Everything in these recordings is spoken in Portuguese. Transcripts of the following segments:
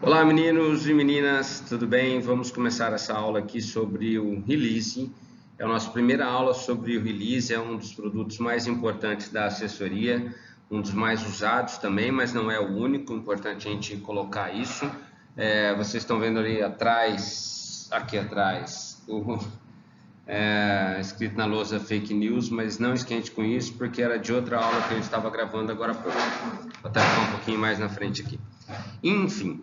Olá meninos e meninas, tudo bem? Vamos começar essa aula aqui sobre o release. É a nossa primeira aula sobre o release, é um dos produtos mais importantes da assessoria, um dos mais usados também, mas não é o único, importante a gente colocar isso. Vocês estão vendo ali atrás, aqui atrás, escrito na lousa fake news, mas não esquente com isso, porque era de outra aula que eu estava gravando agora há pouco. Vou até ficar um pouquinho mais na frente aqui. Enfim.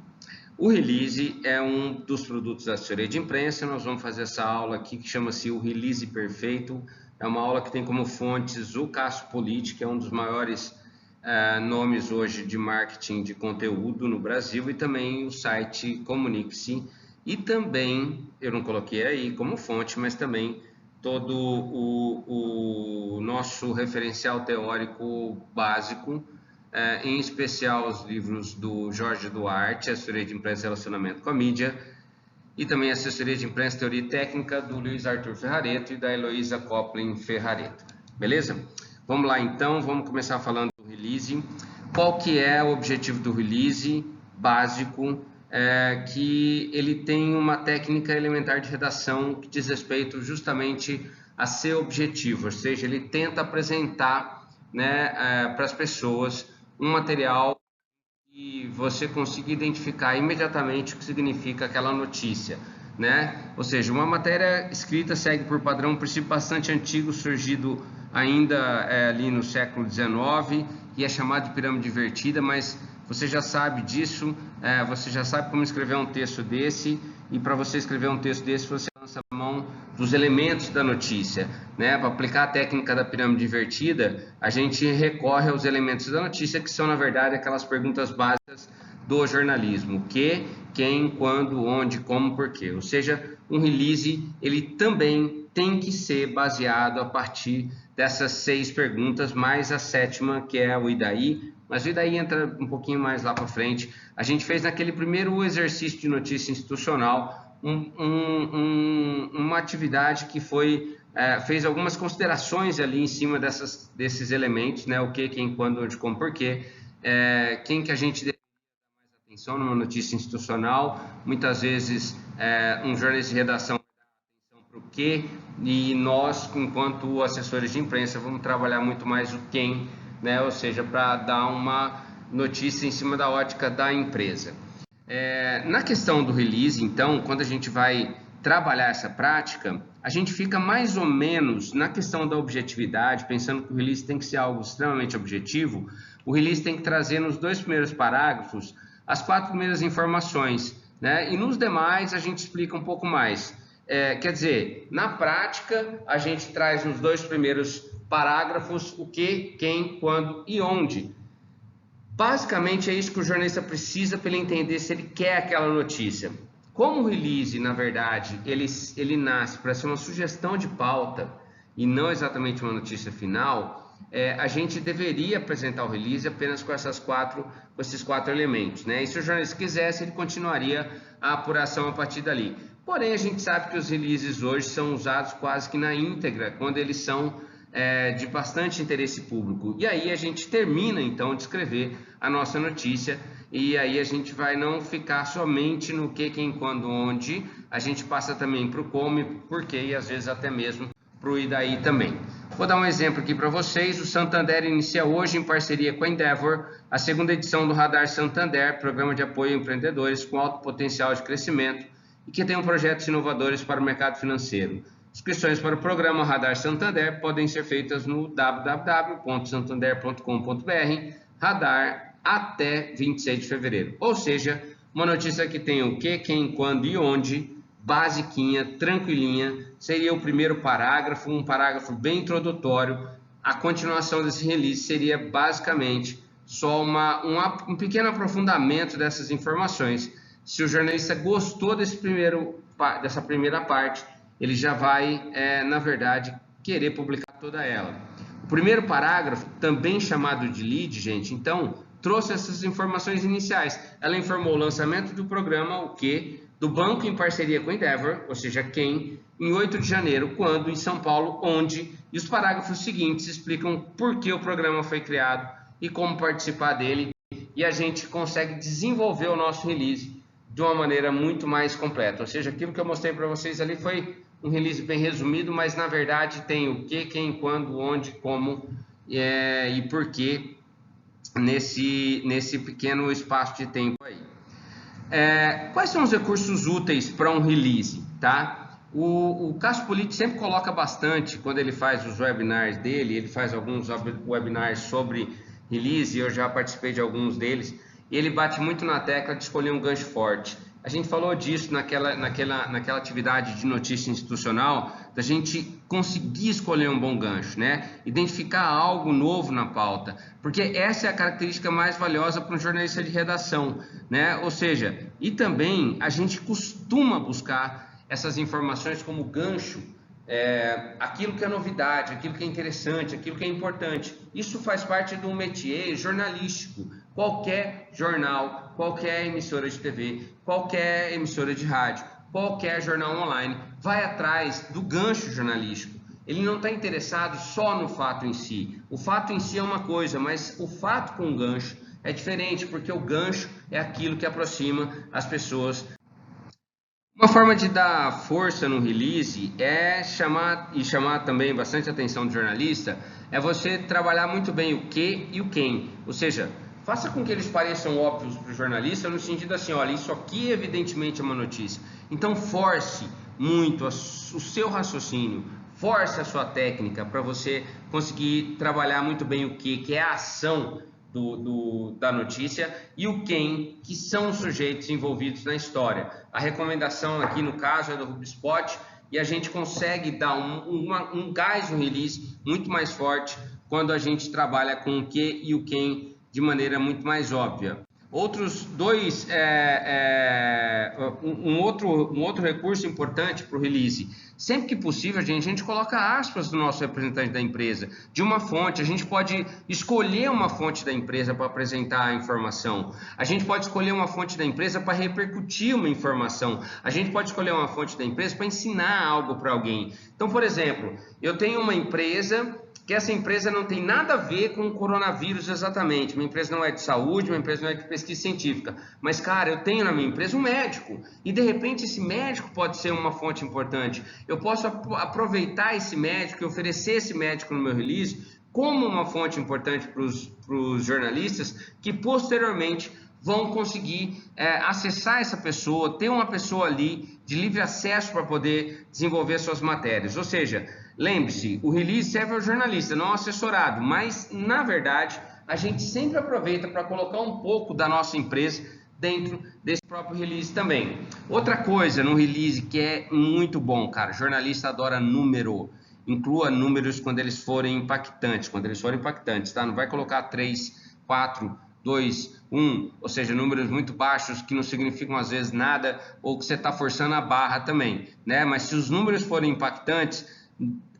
O release é um dos produtos da assessoria de imprensa. Nós vamos fazer essa aula aqui que chama-se o Release Perfeito. É uma aula que tem como fontes o Cássio Politi, que é um dos maiores nomes hoje de marketing de conteúdo no Brasil, e também o site Comunique-se. E também, eu não coloquei aí como fonte, mas também todo o nosso referencial teórico básico, em especial os livros do Jorge Duarte, Assessoria de Imprensa e Relacionamento com a Mídia, e também Assessoria de Imprensa e Teoria Técnica, do Luiz Arthur Ferrareto e da Heloísa Coplin Ferrareto. Beleza? Vamos lá então, vamos começar falando do release. Qual que é o objetivo do release básico? Que ele tem uma técnica elementar de redação que diz respeito justamente a ser objetivo, ou seja, ele tenta apresentar, para as pessoas um material e você consiga identificar imediatamente o que significa aquela notícia, Ou seja, uma matéria escrita segue por padrão um princípio bastante antigo, surgido ainda ali no século XIX, e é chamado de pirâmide invertida, mas você já sabe disso, você já sabe como escrever um texto desse, e para você escrever um texto desse, você lança a mão dos elementos da notícia, Para aplicar a técnica da pirâmide invertida, a gente recorre aos elementos da notícia, que são, na verdade, aquelas perguntas básicas do jornalismo: o que, quem, quando, onde, como, porquê. Ou seja, um release, ele também tem que ser baseado a partir dessas 6 perguntas, mais a 7ª, que é o e daí, mas o e daí entra um pouquinho mais lá para frente. A gente fez naquele primeiro exercício de notícia institucional uma atividade que fez algumas considerações ali em cima desses elementos, o que, quem, quando, onde, como, porquê, quem que a gente deve dar mais atenção numa notícia institucional. Muitas vezes um jornalista de redação vai dar atenção para o quê, e nós, enquanto assessores de imprensa, vamos trabalhar muito mais o quem, ou seja, para dar uma notícia em cima da ótica da empresa. Na questão do release, então, quando a gente vai trabalhar essa prática, a gente fica mais ou menos na questão da objetividade, pensando que o release tem que ser algo extremamente objetivo. O release tem que trazer nos 2 primeiros parágrafos as 4 primeiras informações, e nos demais a gente explica um pouco mais. Quer dizer, na prática, a gente traz nos 2 primeiros parágrafos o que, quem, quando e onde. Basicamente é isso que o jornalista precisa para ele entender se ele quer aquela notícia. Como o release, na verdade, ele nasce para ser uma sugestão de pauta e não exatamente uma notícia final, a gente deveria apresentar o release apenas com esses 4 elementos, E se o jornalista quisesse, ele continuaria a apuração a partir dali. Porém, a gente sabe que os releases hoje são usados quase que na íntegra, quando eles são de bastante interesse público. E aí a gente termina, então, de escrever a nossa notícia, e aí a gente vai não ficar somente no que, quem, quando, onde, a gente passa também para o como, porquê, e às vezes até mesmo para o e daí também. Vou dar um exemplo aqui para vocês. O Santander inicia hoje, em parceria com a Endeavor, a 2ª edição do Radar Santander, programa de apoio a empreendedores com alto potencial de crescimento e que tem projetos inovadores para o mercado financeiro. Inscrições para o programa Radar Santander podem ser feitas no www.santander.com.br, radar até 26 de fevereiro. Ou seja, uma notícia que tem o que, quem, quando e onde, basiquinha, tranquilinha, seria o primeiro parágrafo, um parágrafo bem introdutório. A continuação desse release seria basicamente só um pequeno aprofundamento dessas informações. Se o jornalista gostou dessa primeira parte, ele já vai, na verdade, querer publicar toda ela. O primeiro parágrafo, também chamado de lead, gente, então, trouxe essas informações iniciais. Ela informou o lançamento do programa, o que, do banco em parceria com a Endeavor, ou seja, quem, em 8 de janeiro, quando, em São Paulo, onde, e os parágrafos seguintes explicam por que o programa foi criado e como participar dele, e a gente consegue desenvolver o nosso release de uma maneira muito mais completa. Ou seja, aquilo que eu mostrei para vocês ali foi um release bem resumido, mas na verdade tem o que, quem, quando, onde, como e por que nesse pequeno espaço de tempo aí. Quais são os recursos úteis para um release, tá? O Cássio Politi sempre coloca bastante, quando ele faz os webinars dele, ele faz alguns webinars sobre release, eu já participei de alguns deles, e ele bate muito na tecla de escolher um gancho forte. A gente falou disso naquela atividade de notícia institucional, da gente conseguir escolher um bom gancho, né? Identificar algo novo na pauta, porque essa é a característica mais valiosa para um jornalista de redação, né? Ou seja, e também a gente costuma buscar essas informações como gancho, aquilo que é novidade, aquilo que é interessante, aquilo que é importante. Isso faz parte de um métier jornalístico. Qualquer jornal, qualquer emissora de TV, qualquer emissora de rádio, qualquer jornal online vai atrás do gancho jornalístico. Ele não está interessado só no fato em si. O fato em si é uma coisa, mas o fato com gancho é diferente, porque o gancho é aquilo que aproxima as pessoas. Uma forma de dar força no release chamar também bastante atenção do jornalista, é você trabalhar muito bem o que e o quem. Ou seja, faça com que eles pareçam óbvios para o jornalista, no sentido assim, olha, isso aqui evidentemente é uma notícia. Então force muito o seu raciocínio, force a sua técnica para você conseguir trabalhar muito bem o que é a ação da notícia, e o quem, que são os sujeitos envolvidos na história. A recomendação aqui no caso é do HubSpot, e a gente consegue dar um gás no release muito mais forte quando a gente trabalha com o que e o quem de maneira muito mais óbvia. Outros dois, um outro recurso importante para o release. Sempre que possível, a gente coloca aspas do nosso representante da empresa, de uma fonte. A gente pode escolher uma fonte da empresa para apresentar a informação. A gente pode escolher uma fonte da empresa para repercutir uma informação. A gente pode escolher uma fonte da empresa para ensinar algo para alguém. Então, por exemplo, eu tenho uma empresa que essa empresa não tem nada a ver com o coronavírus exatamente. Minha empresa não é de saúde, minha empresa não é de pesquisa científica. Mas, cara, eu tenho na minha empresa um médico. E, de repente, esse médico pode ser uma fonte importante. Eu posso aproveitar esse médico e oferecer esse médico no meu release como uma fonte importante para os jornalistas que, posteriormente, vão conseguir acessar essa pessoa, ter uma pessoa ali de livre acesso para poder desenvolver suas matérias. Ou seja, lembre-se, o release serve ao jornalista, não ao assessorado, mas, na verdade, a gente sempre aproveita para colocar um pouco da nossa empresa dentro desse próprio release também. Outra coisa no release que é muito bom, cara, jornalista adora número. Inclua números quando eles forem impactantes, tá? Não vai colocar 3, 4, 2, 1, ou seja, números muito baixos que não significam às vezes nada, ou que você está forçando a barra também, né? Mas se os números forem impactantes,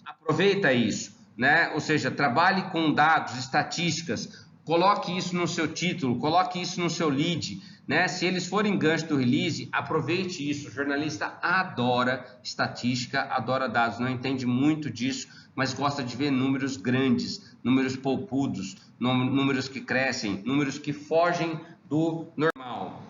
aproveita isso, né? Ou seja, trabalhe com dados, estatísticas, coloque isso no seu título, coloque isso no seu lead, né? Se eles forem gancho do release, aproveite isso. O jornalista adora estatística, adora dados, não entende muito disso, mas gosta de ver números grandes, números poupudos, números que crescem, números que fogem do normal.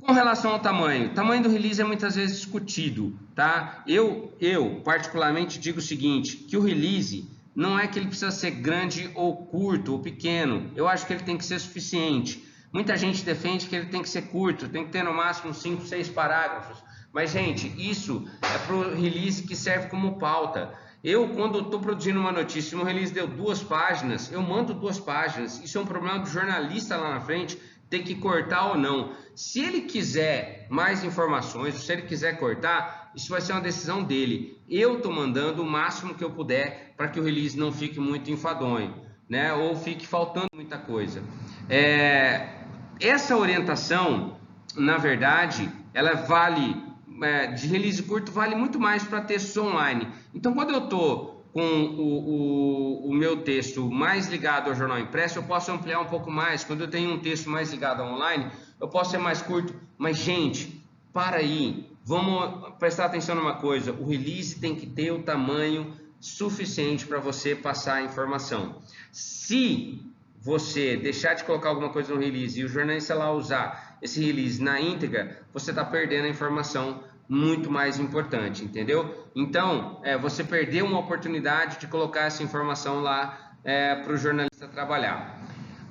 Com relação ao tamanho, o tamanho do release é muitas vezes discutido, tá? Eu particularmente digo o seguinte, que o release não é que ele precisa ser grande ou curto ou pequeno, eu acho que ele tem que ser suficiente. Muita gente defende que ele tem que ser curto, tem que ter no máximo 5, 6 parágrafos, mas gente, isso é para o release que serve como pauta. Eu, quando estou produzindo uma notícia, um release deu 2 páginas, eu mando 2 páginas, isso é um problema do jornalista lá na frente, ter que cortar ou não. Se ele quiser mais informações, se ele quiser cortar, isso vai ser uma decisão dele. Eu estou mandando o máximo que eu puder para que o release não fique muito enfadonho, né? Ou fique faltando muita coisa. Essa orientação, na verdade, ela vale, de release curto, vale muito mais para textos online. Então, quando eu estou com o meu texto mais ligado ao jornal impresso, eu posso ampliar um pouco mais. Quando eu tenho um texto mais ligado ao online, eu posso ser mais curto. Mas, gente, para aí, vamos prestar atenção numa coisa. O release tem que ter o tamanho suficiente para você passar a informação. Se você deixar de colocar alguma coisa no release e o jornalista lá usar esse release na íntegra, você está perdendo a informação muito mais importante, entendeu? Então, você perdeu uma oportunidade de colocar essa informação lá para o jornalista trabalhar.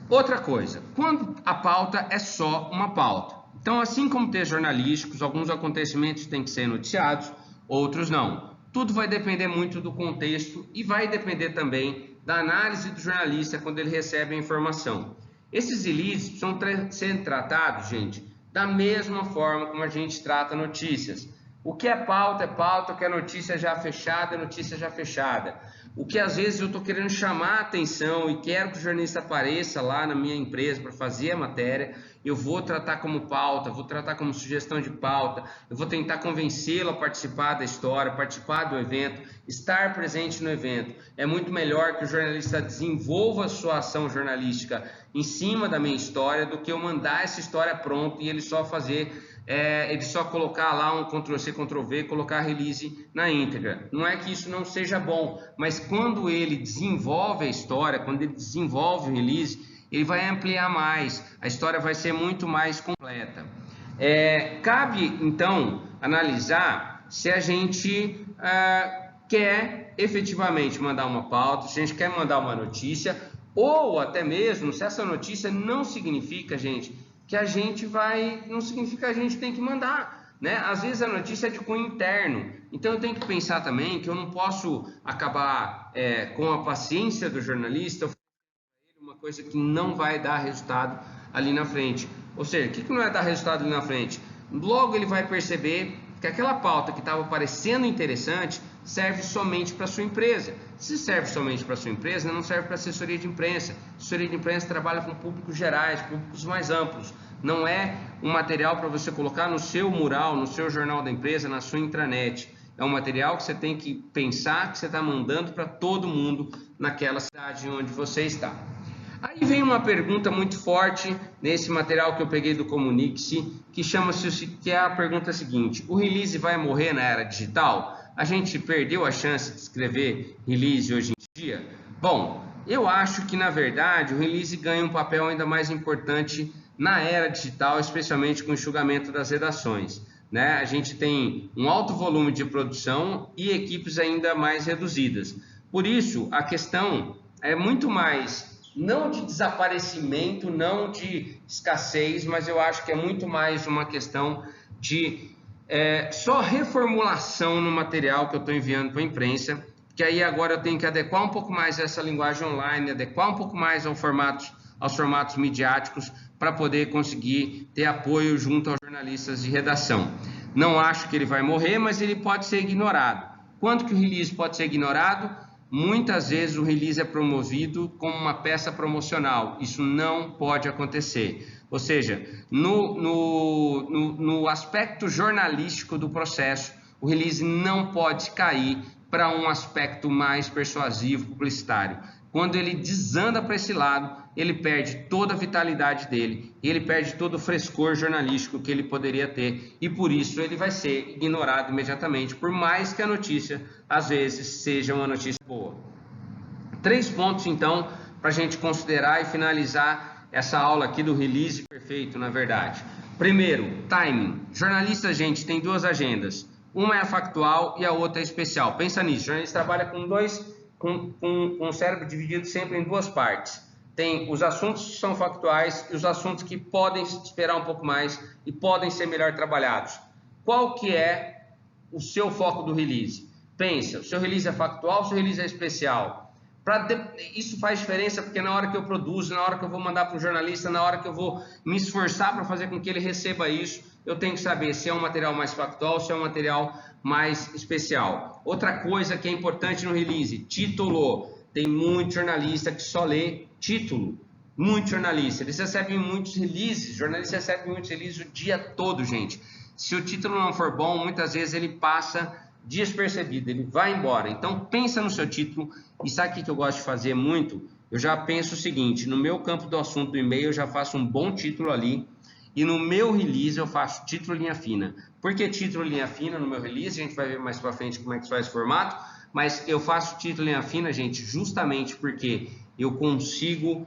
Outra coisa, quando a pauta é só uma pauta. Então, assim como textos jornalísticos, alguns acontecimentos têm que ser noticiados, outros não. Tudo vai depender muito do contexto e vai depender também da análise do jornalista quando ele recebe a informação. Esses releases precisam ser tratados, gente, da mesma forma como a gente trata notícias. O que é pauta, o que é notícia já fechada, é notícia já fechada. O que às vezes eu estou querendo chamar a atenção e quero que o jornalista apareça lá na minha empresa para fazer a matéria, eu vou tratar como pauta, vou tratar como sugestão de pauta, eu vou tentar convencê-lo a participar da história, participar do evento, estar presente no evento. É muito melhor que o jornalista desenvolva a sua ação jornalística em cima da minha história do que eu mandar essa história pronta e ele só fazer... ele só colocar lá um Ctrl+C, Ctrl+V, colocar a release na íntegra. Não é que isso não seja bom, mas quando ele desenvolve a história, quando ele desenvolve o release, ele vai ampliar mais, a história vai ser muito mais completa. Cabe, então, analisar se a gente quer efetivamente mandar uma pauta, se a gente quer mandar uma notícia, ou até mesmo se essa notícia não significa, gente, que a gente vai, não significa que a gente tem que mandar, né? Às vezes a notícia é de cunho interno, então eu tenho que pensar também que eu não posso acabar com a paciência do jornalista, uma coisa que não vai dar resultado ali na frente. Ou seja, o que não vai dar resultado ali na frente? Logo ele vai perceber que aquela pauta que estava parecendo interessante serve somente para a sua empresa. Se serve somente para a sua empresa, não serve para assessoria de imprensa. Assessoria de imprensa trabalha com públicos gerais, públicos mais amplos. Não é um material para você colocar no seu mural, no seu jornal da empresa, na sua intranet. É um material que você tem que pensar que você está mandando para todo mundo naquela cidade onde você está. Aí vem uma pergunta muito forte nesse material que eu peguei do Comunique-se, que é a pergunta seguinte: o release vai morrer na era digital? A gente perdeu a chance de escrever release hoje em dia? Bom, eu acho que na verdade o release ganha um papel ainda mais importante na era digital, especialmente com o enxugamento das redações, né? A gente tem um alto volume de produção e equipes ainda mais reduzidas. Por isso, a questão é muito mais não de desaparecimento, não de escassez, mas eu acho que é muito mais uma questão de só reformulação no material que eu estou enviando para a imprensa, que aí agora eu tenho que adequar um pouco mais essa linguagem online, adequar um pouco mais aos formatos midiáticos para poder conseguir ter apoio junto aos jornalistas de redação. Não acho que ele vai morrer, mas ele pode ser ignorado. Quanto que o release pode ser ignorado? Muitas vezes o release é promovido como uma peça promocional. Isso não pode acontecer. Ou seja, no aspecto jornalístico do processo, o release não pode cair para um aspecto mais persuasivo, publicitário. Quando ele desanda para esse lado, ele perde toda a vitalidade dele, ele perde todo o frescor jornalístico que ele poderia ter, e por isso ele vai ser ignorado imediatamente, por mais que a notícia, às vezes, seja uma notícia boa. 3 pontos, então, para a gente considerar e finalizar essa aula aqui do release perfeito, na verdade. Primeiro, timing. Jornalista, gente, tem 2 agendas. Uma é a factual e a outra é especial. Pensa nisso, o jornalista trabalha com o cérebro dividido sempre em 2 partes. Tem os assuntos que são factuais e os assuntos que podem esperar um pouco mais e podem ser melhor trabalhados. Qual que é o seu foco do release? Pensa, o seu release é factual, o seu release é especial? Isso faz diferença porque na hora que eu produzo, na hora que eu vou mandar para o jornalista, na hora que eu vou me esforçar para fazer com que ele receba isso, eu tenho que saber se é um material mais factual, se é um material mais especial. Outra coisa que é importante no release, título. Tem muito jornalista que só lê título. Muito jornalista. Eles recebem muitos releases. Jornalistas recebem muitos releases o dia todo, gente. Se o título não for bom, muitas vezes ele passa despercebido, ele vai embora. Então, pensa no seu título. E sabe o que eu gosto de fazer muito? Eu já penso o seguinte, no meu campo do assunto do e-mail, eu já faço um bom título ali. E no meu release eu faço título linha fina. Por que título linha fina no meu release? A gente vai ver mais pra frente como é que faz esse formato. Mas eu faço título linha fina, gente, justamente porque eu consigo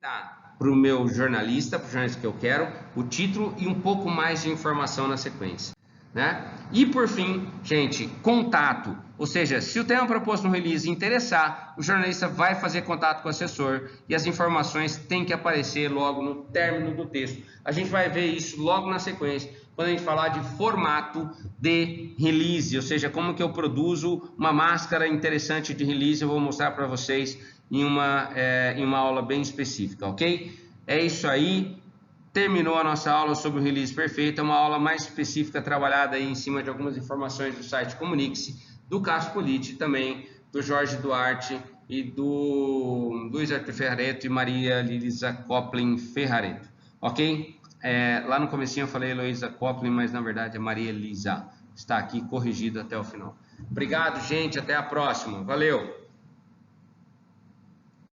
apresentar para o meu jornalista, para o jornalista que eu quero, o título e um pouco mais de informação na sequência, né? E por fim, gente, contato, ou seja, se o tema proposto no release interessar, o jornalista vai fazer contato com o assessor e as informações têm que aparecer logo no término do texto. A gente vai ver isso logo na sequência, quando a gente falar de formato de release, ou seja, como que eu produzo uma máscara interessante de release, eu vou mostrar para vocês em uma aula bem específica, ok? É isso aí. Terminou a nossa aula sobre o release perfeito, é uma aula mais específica, trabalhada aí em cima de algumas informações do site Comunique-se, do Cássio Politi, também do Jorge Duarte e do Luiz Arthur Ferrareto e Maria Lisa Coplin Ferrareto, ok? Lá no comecinho eu falei Heloísa Coplin, mas na verdade é Maria Elisa, está aqui corrigido até o final. Obrigado, gente, até a próxima, valeu!